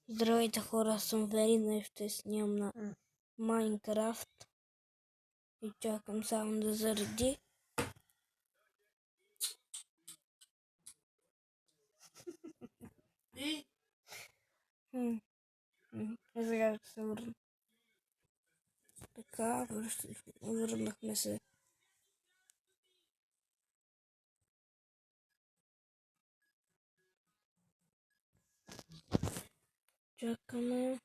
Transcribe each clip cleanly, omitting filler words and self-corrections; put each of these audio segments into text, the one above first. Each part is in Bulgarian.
Здравейте хора, аз съм Вери, днес ще снимам на Майнкрафт и чакам само да зареди. И сега ще се върна. Така, върнахме се. Чакаме.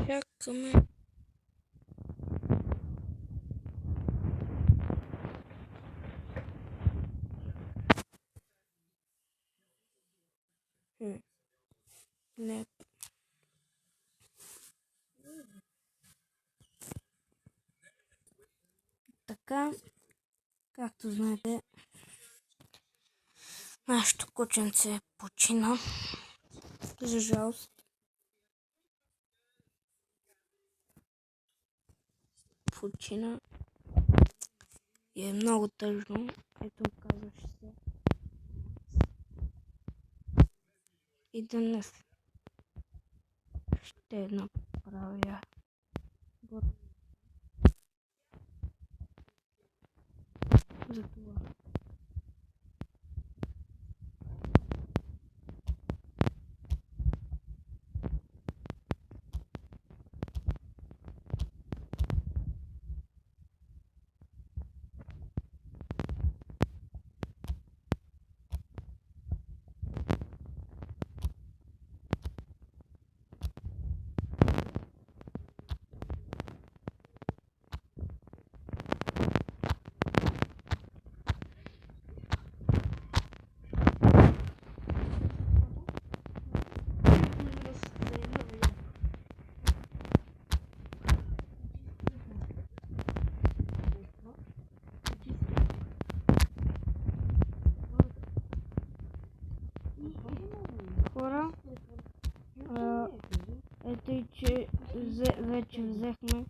Чакаме. Не. Така, както знаете, нашето кученце почина. За жалост. Почина. И е много тъжно. Ето, казваш се. И днес ще направя за това. Хора, ето и че вече взехме.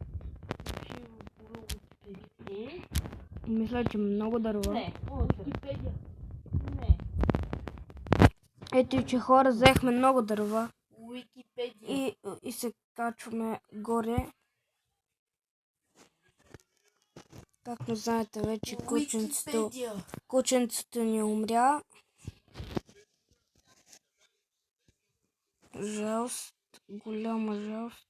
Мисля, че много дърва. Ето и че хора, взехме много дърва. И се качваме горе. Както знаете вече, кученцето ни умря. Жалост, голяма жалост.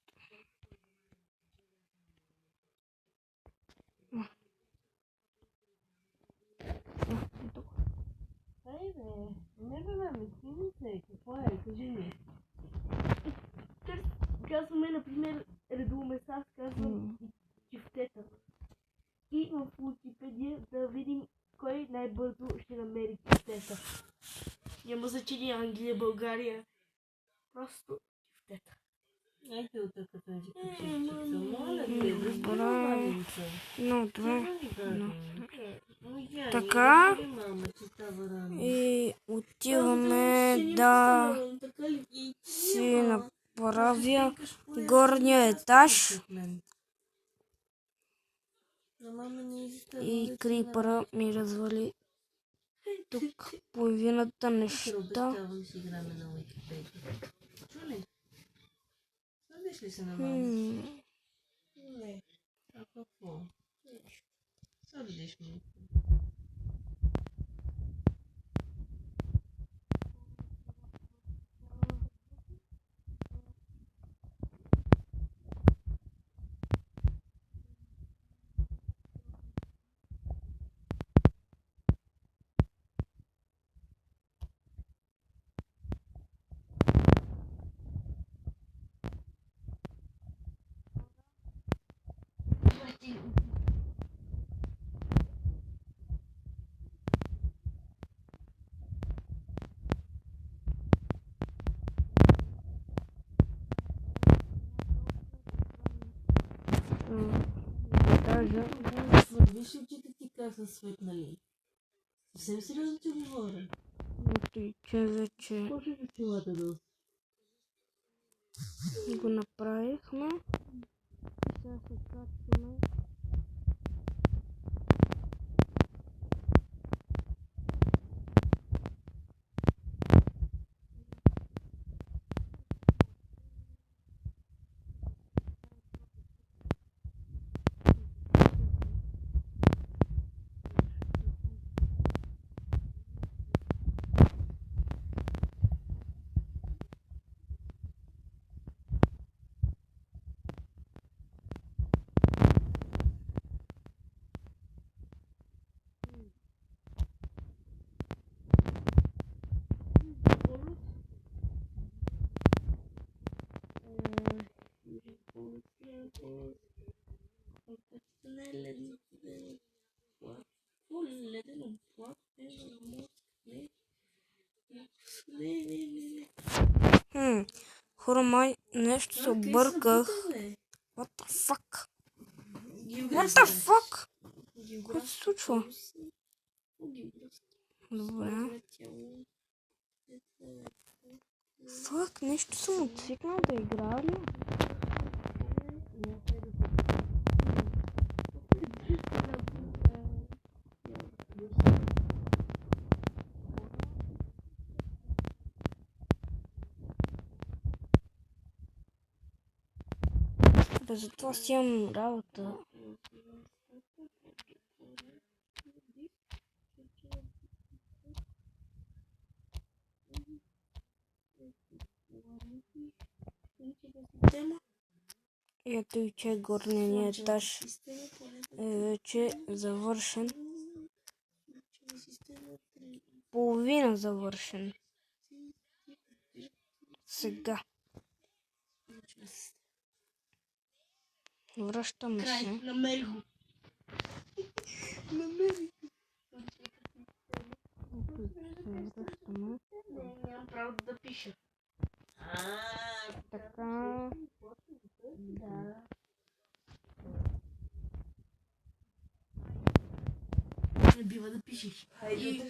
Не бе, снимайте, какво е, кажи ми. Казваме, например, редовмеса, аз казвам чифтета. И в Уикипедия да видим кой най-бързо ще намери чифтета. Няма значение Англия, България. Просто чифтета. Ето от така тази кученца. Моля те, Така. И отиваме да си направя горния етаж. И крипъра ми развали тук половината неща. Не. А какво? Сърдиш ми. Виж очите ти как са светнали. Съвсем сериозно ти говоря. Ето, че вече Може ли чулата да го направих. Качихме. И сега се качваме. Хора, май нещо се обърках. What the fuck? What the fuck? Какво се случва? Добре. Фак, нещо съм отсвикнал да играя ли? Бе, затова си имам работа. И ето и че горният етаж е вече завършен. Половина завършен. Сега. Връщаме се. Намерих го. Връщаме. Нямам право да пиша. Така. Да. Не бива да пишеш. И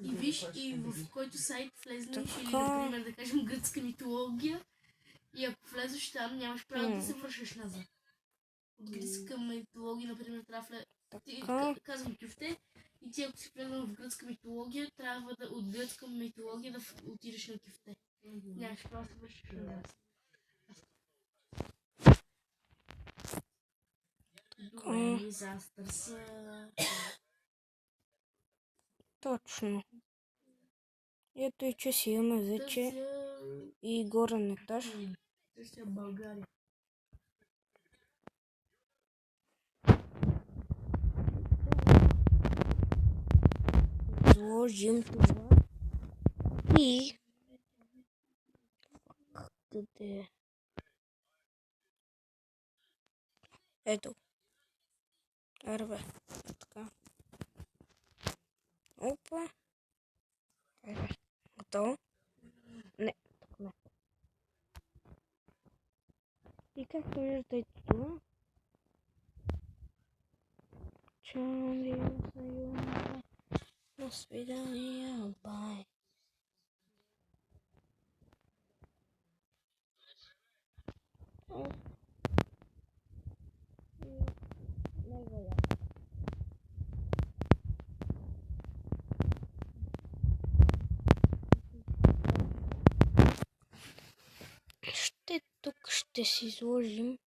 виж, и в който сайт влезнеш, или например да кажем гръцка митология, и ако влезеш там, нямаш право да се връщаш назад. От гръцка митология, например, трябва да казвам кюфте, и ти ако си влезнал в гръцка митология, трябва да от гръцка митология да отидеш на кюфте. Нямаш право да се връщаш назад. Добре, застърса. Точно. Ето и че си имаме вече и горен етаж. Търся България. Сложим това. И... Къде? Ето. Арбе. Така. Опа. Айде. Готово? Не. Не. И както виждате това. Чанди Съюза. На свидание. Бай. Тук ще си изложим.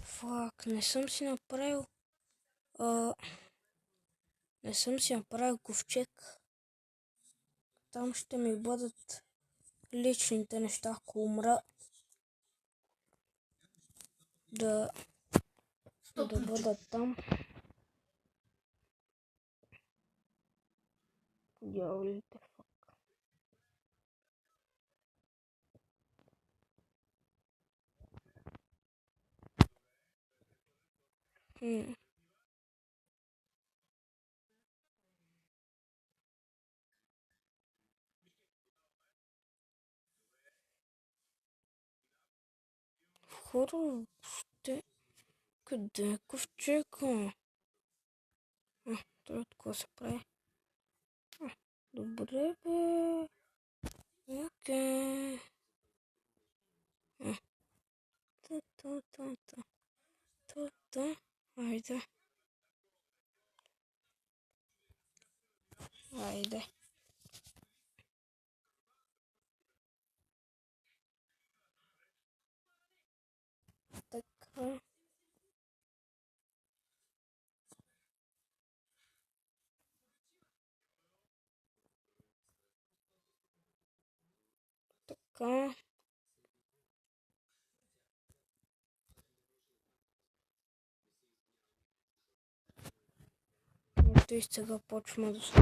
Фак, не съм си направил. Не съм си направил ковчег. Там ще ми бъдат личните неща, ако умра. Да бъдат там. Дяволите. Хора, къде е ковчега? Той от какво се прави? Добре, бе. Окей. Айде. Айде. Така. Така. Ето и сега почваме да се...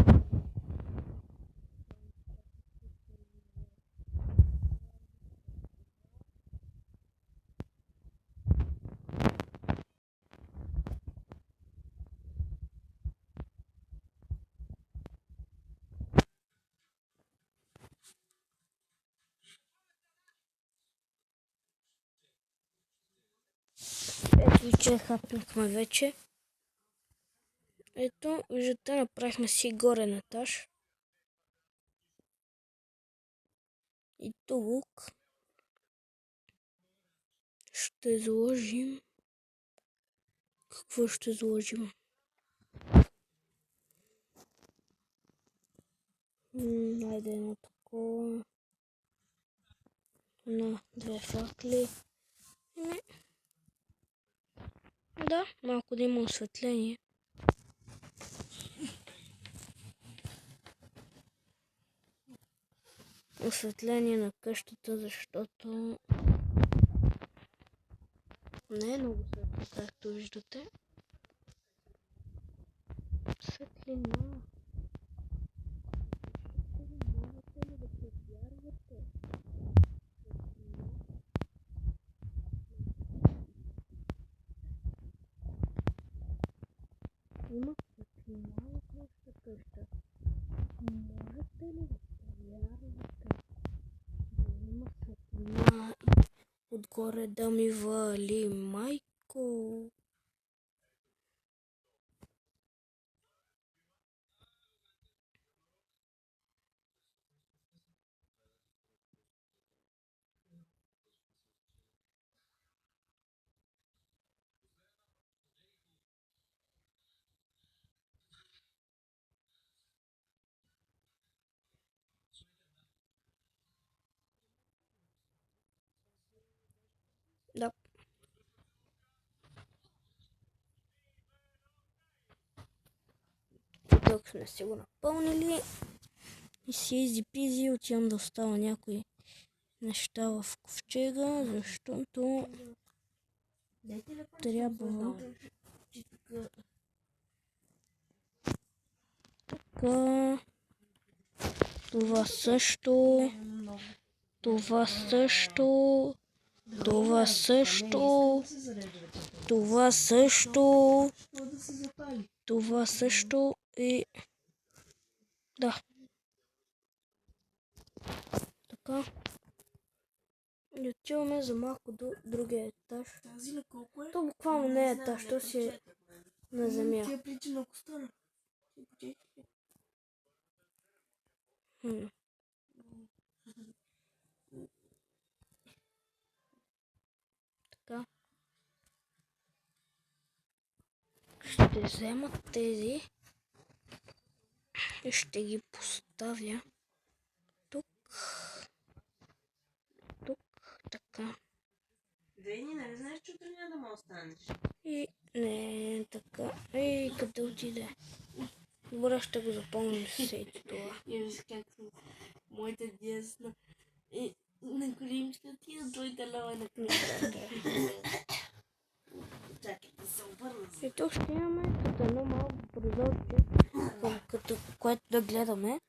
Ето, че хапнахме вече. Ето, виждате, направихме си горен етаж. И тук ще заложим... Какво ще заложим? Айде едно такова. На 2 факли. Да, малко да има осветление. Осветление на къщата, защото не е много светло, както виждате. Светлина. Можете ли да повярвате? Има светлина в нашата къща. Можете ли да повярвате? Има светлина. Отгоре да ми вали, майко. Да. Тук сме си го напълнили. И си изи-пизи отивам да остава някои неща в ковчега, защото трябва. Така. Това също. Това също. Това също. Това също. Това също и... Да. Така. И отиваме за малко до другия етаж. То буквално не е етаж, то си е на земя. Така. Ще взема тези и ще ги поставя тук. Тук, така. Вени, нали знаеш, че утре няма да ме останеш? И не, така. И къде отиде? Добре, ще го запомним с ето това. Я виж как съм моята дясна. И на колимчета ти е твоята лава на колимчета. Чакай да се обърна. И тук ще имаме като едно малко прозорче, като което да гледаме.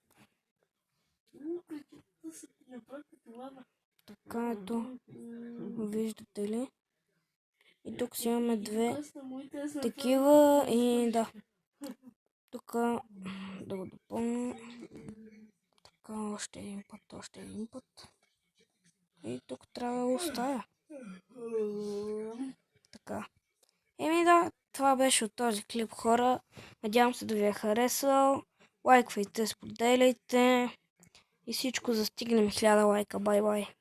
Така ето, виждате ли? И тук си имаме две такива и да. Тук да го допълня. Така, още един път, още един път. И тук трябва да го оставя. Така. Еми да, това беше от този клип, хора. Надявам се да ви е харесал. Лайквайте, споделяйте. И всичко, за стигнем 1000 лайка. Бай-бай.